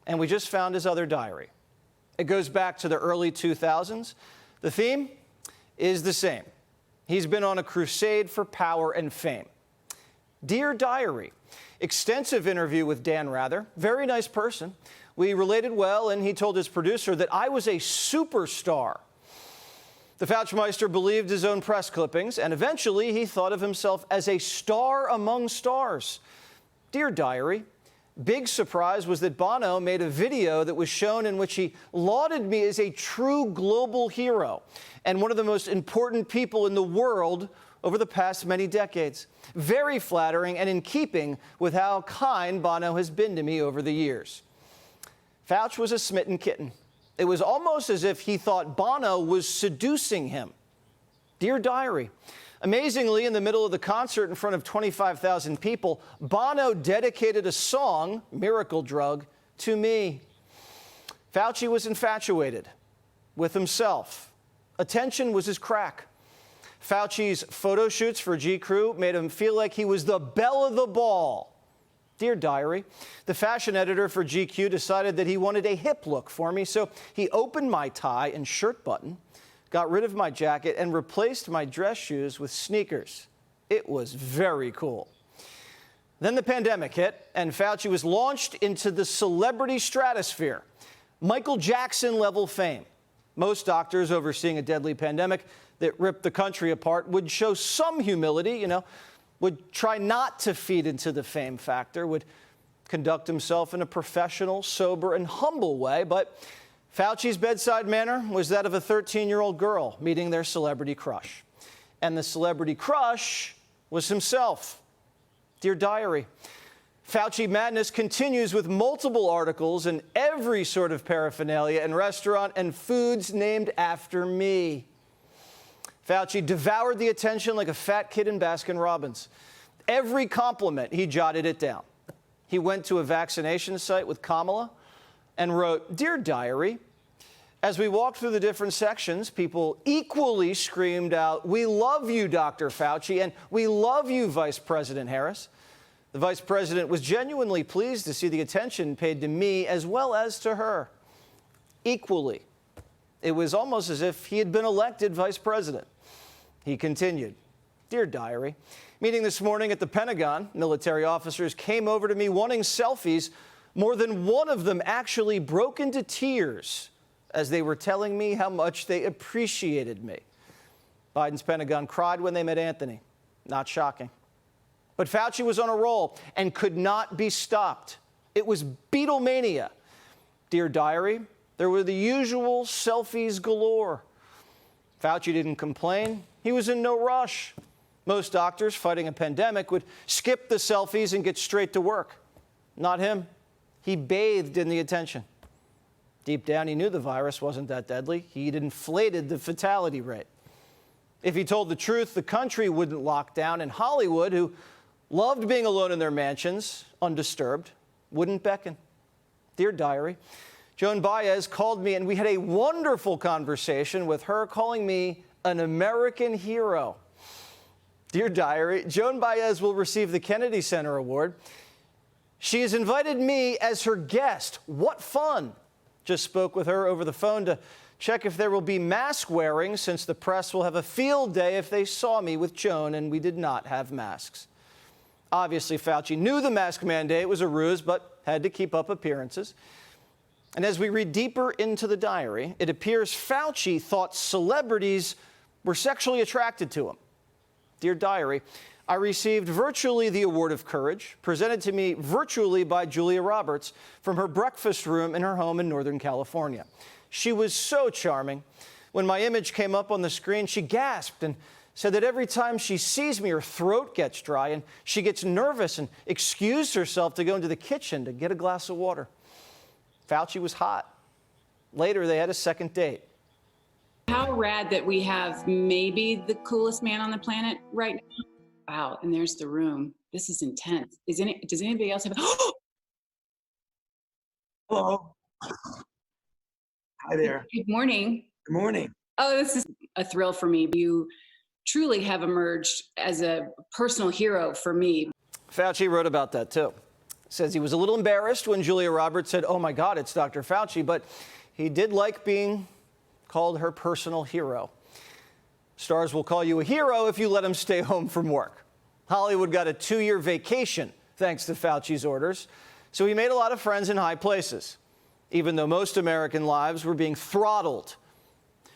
and we just found his other diary. It goes back to the early 2000s. The theme is the same. He's been on a crusade for power and fame. Dear Diary, extensive interview with Dan Rather, very nice person. We related well, and he told his producer that I was a superstar. The Fauci-meister believed his own press clippings, and eventually he thought of himself as a star among stars. Dear Diary, big surprise was that Bono made a video that was shown in which he lauded me as a true global hero and one of the most important people in the world over the past many decades. Very flattering and in keeping with how kind Bono has been to me over the years. Fauci was a smitten kitten. It was almost as if he thought Bono was seducing him. Dear Diary, amazingly, in the middle of the concert in front of 25,000 people, Bono dedicated a song, Miracle Drug, to me. Fauci was infatuated with himself. Attention was his crack. Fauci's photo shoots for GQ made him feel like he was the belle of the ball. Dear Diary, the fashion editor for GQ decided that he wanted a hip look for me, so he opened my tie and shirt button, got rid of my jacket, and replaced my dress shoes with sneakers. It was very cool. Then the pandemic hit, and Fauci was launched into the celebrity stratosphere. Michael Jackson-level fame. Most doctors overseeing a deadly pandemic that ripped the country apart would show some humility, would try not to feed into the fame factor, would conduct himself in a professional, sober, and humble way. But Fauci's bedside manner was that of a 13-year-old girl meeting their celebrity crush. And the celebrity crush was himself. Dear Diary, Fauci madness continues with multiple articles and every sort of paraphernalia and restaurant and foods named after me. Fauci devoured the attention like a fat kid in Baskin-Robbins. Every compliment, he jotted it down. He went to a vaccination site with Kamala and wrote, Dear Diary, as we walked through the different sections, people equally screamed out, we love you, Dr. Fauci, and we love you, Vice President Harris. The vice president was genuinely pleased to see the attention paid to me as well as to her. Equally. It was almost as if he had been elected vice president. He continued, Dear Diary, meeting this morning at the Pentagon, military officers came over to me wanting selfies. More than one of them actually broke into tears as they were telling me how much they appreciated me. Biden's Pentagon cried when they met Anthony. Not shocking. But Fauci was on a roll and could not be stopped. It was Beatlemania. Dear Diary, there were the usual selfies galore. Fauci didn't complain. He was in no rush. Most doctors fighting a pandemic would skip the selfies and get straight to work. Not him. He bathed in the attention. Deep down, he knew the virus wasn't that deadly. He'd inflated the fatality rate. If he told the truth, the country wouldn't lock down, and Hollywood, who loved being alone in their mansions, undisturbed, wouldn't beckon. Dear Diary, Joan Baez called me, and we had a wonderful conversation with her calling me an American hero. Dear Diary, Joan Baez will receive the Kennedy Center Award. She has invited me as her guest. What fun! Just spoke with her over the phone to check if there will be mask wearing, since the press will have a field day if they saw me with Joan, and we did not have masks. Obviously, Fauci knew the mask mandate was a ruse, but had to keep up appearances. And as we read deeper into the diary, it appears Fauci thought celebrities were sexually attracted to him. Dear Diary, I received virtually the Award of Courage, presented to me virtually by Julia Roberts from her breakfast room in her home in Northern California. She was so charming. When my image came up on the screen, she gasped and said that every time she sees me, her throat gets dry and she gets nervous and excused herself to go into the kitchen to get a glass of water. Fauci was hot. Later, they had a second date. How rad that we have maybe the coolest man on the planet right now. Wow, and there's the room. This is intense. Does anybody else have Hello. Hi there. Good morning. Good morning. Oh, this is a thrill for me. You truly have emerged as a personal hero for me. Fauci wrote about that, too. Says he was a little embarrassed when Julia Roberts said, "Oh my God, it's Dr. Fauci," but he did like being called her personal hero. Stars will call you a hero if you let them stay home from work. Hollywood got a 2-year vacation thanks to Fauci's orders, so he made a lot of friends in high places, even though most American lives were being throttled,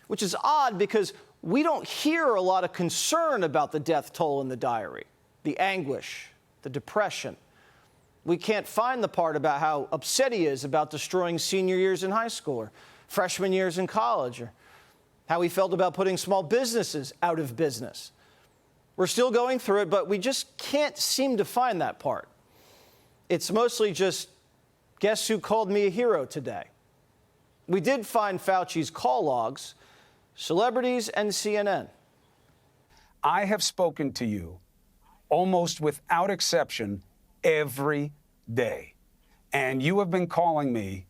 which is odd because we don't hear a lot of concern about the death toll in the diary, the anguish, the depression. We can't find the part about how upset he is about destroying senior years in high school or freshman years in college, or how he felt about putting small businesses out of business. We're still going through it, but we just can't seem to find that part. It's mostly just, guess who called me a hero today? We did find Fauci's call logs, celebrities and CNN. I have spoken to you almost without exception every day. And you have been calling me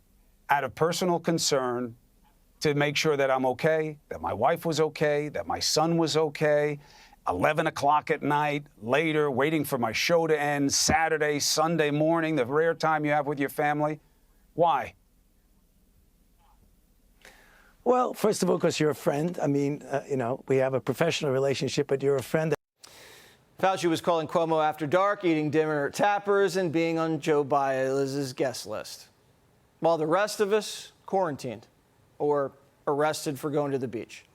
out of personal concern to make sure that I'm okay, that my wife was okay, that my son was okay. 11 o'clock at night, later, waiting for my show to end, Saturday, Sunday morning, the rare time you have with your family. Why? Well, first of all, because you're a friend. I mean, we have a professional relationship, but you're a friend. Fauci was calling Cuomo after dark, eating dinner at Tappers, and being on Joe Baez's guest list, while the rest of us quarantined or arrested for going to the beach.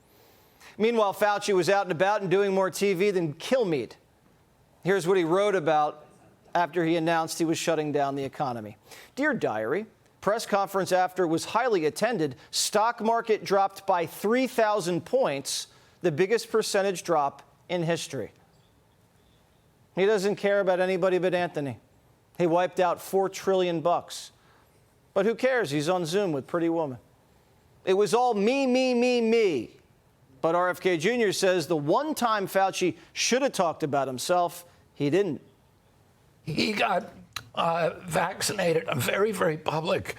Meanwhile, Fauci was out and about and doing more TV than Kilmeade. Here's what he wrote about after he announced he was shutting down the economy. Dear Diary, press conference after was highly attended. Stock market dropped by 3,000 points, the biggest percentage drop in history. He doesn't care about anybody but Anthony. He wiped out $4 trillion. But who cares? He's on Zoom with Pretty Woman. It was all me, me, me, me. But RFK Jr. says the one time Fauci should have talked about himself, he didn't. He got vaccinated, a very, very public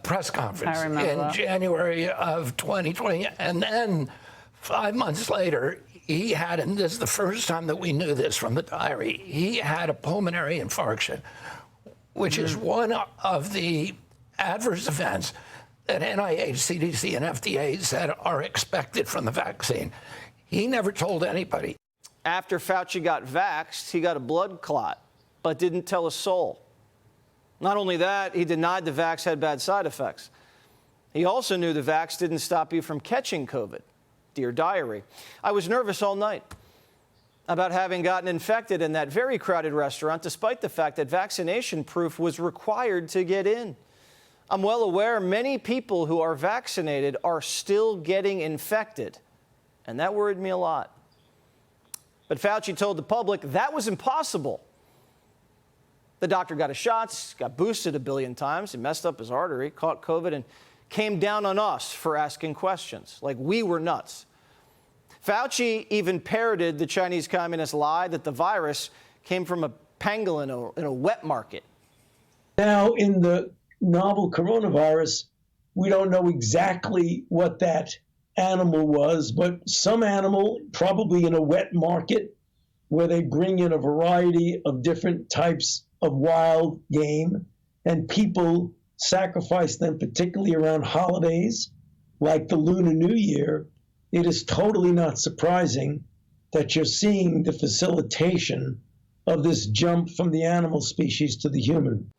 press conference in January of 2020. And then 5 months later, he had, and this is the first time that we knew this from the diary, he had a pulmonary infarction, which is one of the adverse events that NIH, CDC, and FDA said are expected from the vaccine. He never told anybody. After Fauci got vaxxed, he got a blood clot, but didn't tell a soul. Not only that, he denied the vax had bad side effects. He also knew the vax didn't stop you from catching COVID. Dear Diary, I was nervous all night about having gotten infected in that very crowded restaurant, despite the fact that vaccination proof was required to get in. I'm well aware many people who are vaccinated are still getting infected, and that worried me a lot. But Fauci told the public that was impossible. The doctor got his shots, got boosted 1 billion times, he messed up his artery, caught COVID, and came down on us for asking questions, like we were nuts. Fauci even parroted the Chinese communist lie that the virus came from a pangolin in a wet market. Now, in the novel coronavirus, we don't know exactly what that animal was, but some animal, probably in a wet market, where they bring in a variety of different types of wild game, and people sacrifice them, particularly around holidays, like the Lunar New Year. It is totally not surprising that you're seeing the facilitation of this jump from the animal species to the human.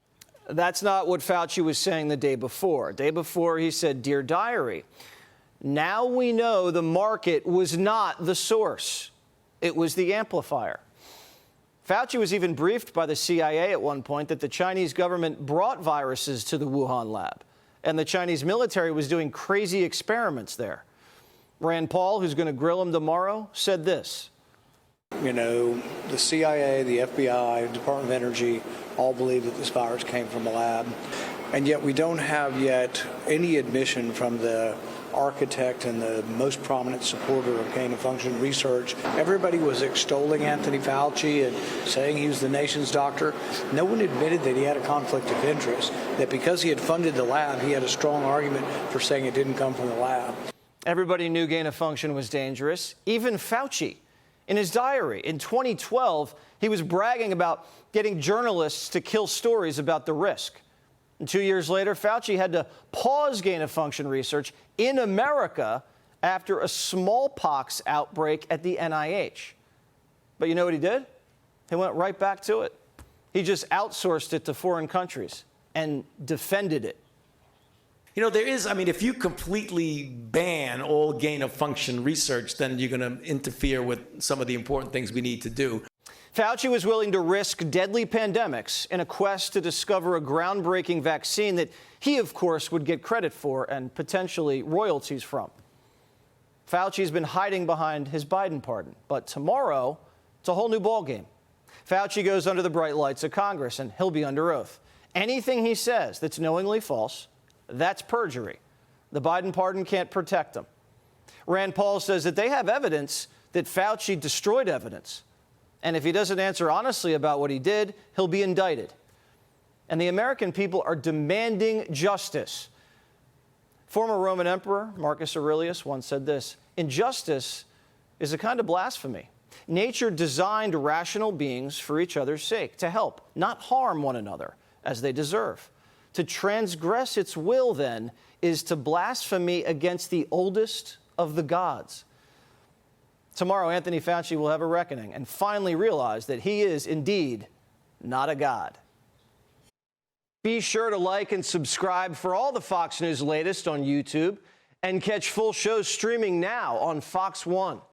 That's not what Fauci was saying the day before. Day before, he said, Dear Diary, now we know the market was not the source. It was the amplifier. Fauci was even briefed by the CIA at one point that the Chinese government brought viruses to the Wuhan lab, and the Chinese military was doing crazy experiments there. Rand Paul, who's going to grill him tomorrow, said this. You know, the CIA, the FBI, Department of Energy all believe that this virus came from a lab, and yet we don't have yet any admission from the architect and the most prominent supporter of gain-of-function research. Everybody was extolling Anthony Fauci and saying he was the nation's doctor. No one admitted that he had a conflict of interest, that because he had funded the lab, he had a strong argument for saying it didn't come from the lab. Everybody knew gain-of-function was dangerous, even Fauci. In his diary, in 2012, he was bragging about getting journalists to kill stories about the risk. And 2 years later, Fauci had to pause gain-of-function research in America after a smallpox outbreak at the NIH. But you know what he did? He went right back to it. He just outsourced it to foreign countries and defended it. You know, there is, I mean, if you completely ban all gain-of-function research, then you're going to interfere with some of the important things we need to do. Fauci was willing to risk deadly pandemics in a quest to discover a groundbreaking vaccine that he, of course, would get credit for and potentially royalties from. Fauci's been hiding behind his Biden pardon, but tomorrow, it's a whole new ballgame. Fauci goes under the bright lights of Congress, and he'll be under oath. Anything he says that's knowingly false, that's perjury. The Biden pardon can't protect him. Rand Paul says that they have evidence that Fauci destroyed evidence. And if he doesn't answer honestly about what he did, he'll be indicted. And the American people are demanding justice. Former Roman Emperor Marcus Aurelius once said this: injustice is a kind of blasphemy. Nature designed rational beings for each other's sake, to help, not harm one another as they deserve. To transgress its will, then, is to blaspheme against the oldest of the gods. Tomorrow, Anthony Fauci will have a reckoning and finally realize that he is indeed not a god. Be sure to like and subscribe for all the Fox News latest on YouTube and catch full shows streaming now on Fox One.